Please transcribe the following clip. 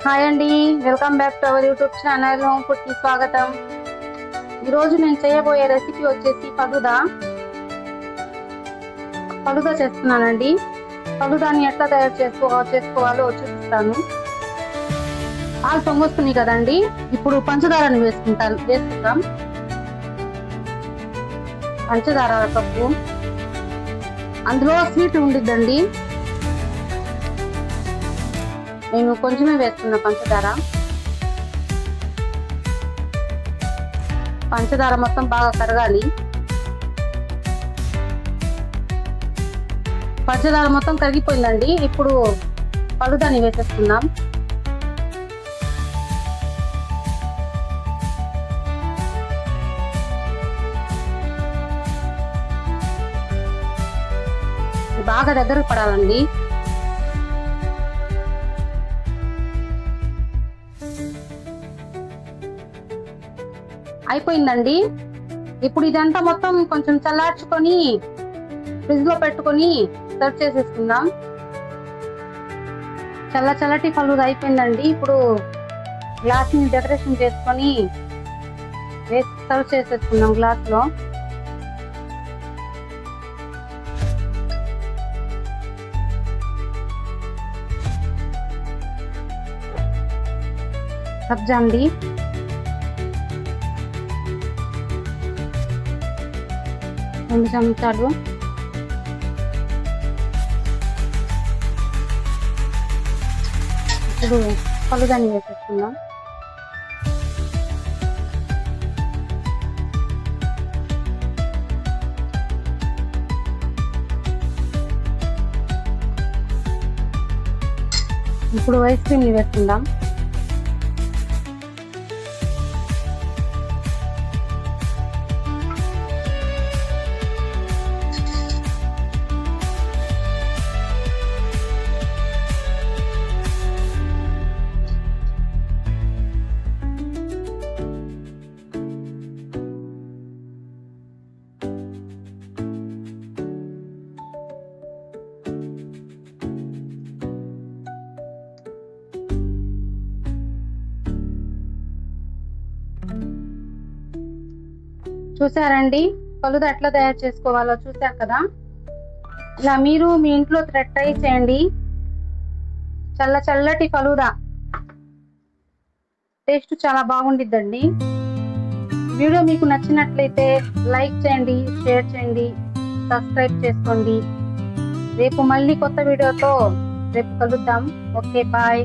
Hi అండి, welcome back to our YouTube channel home food కి స్వాగతం. ఈరోజు నేను చేయబోయే రెసిపీ వచ్చేసి ఫలుదా చేస్తున్నానండి. ఫలుదాని ఎట్లా తయారు చేసుకోవాలో చూపిస్తాను. పాలు పొంగొస్తుంది కదండి, ఇప్పుడు పంచదారని వేసుకుందాం. పంచదార కప్పు, అందులో స్వీట్ ఉండిద్దండి. నేను కొంచెమే వేస్తున్నా పంచదార మొత్తం బాగా కరగాలి. పంచదార మొత్తం కరిగిపోయిందండి. ఇప్పుడు ఫలుదాని వేసేస్తున్నాం. బాగా దగ్గరకు పడాలండి. అయిపోయిందండి. ఇప్పుడు ఇదంతా మొత్తం కొంచెం చల్లార్చుకొని ఫ్రిడ్జ్ లో పెట్టుకొని సర్వ్ చేసేసుకుందాం. చల్లటి ఫలుదా అయిపోయిందండి. ఇప్పుడు గ్లాస్ ని డెకరేషన్ చేసుకొని సర్వ్ చేసేసుకుందాం గ్లాస్ లో. సబ్జా అండి, 2 చెంచాలు. ఇప్పుడు ఫలుదాని వేసేసుకుందాం. ఇప్పుడు ఐస్ క్రీమ్ ని వేసుకుందాం. చూసారండి, ఫలుదా ఎట్లా తయారు చేసుకోవాలో చూసారు కదా. ఇలా మీరు మీ ఇంట్లో ట్రై చేయండి. చల్లటి ఫలుదా టేస్ట్ చాలా బాగుండిద్దండి. వీడియో మీకు నచ్చినట్లయితే లైక్ చేయండి, షేర్ చేయండి, సబ్స్క్రైబ్ చేసుకోండి. రేపు మళ్ళీ కొత్త వీడియోతో రేపు కలుద్దాం. Okay, bye.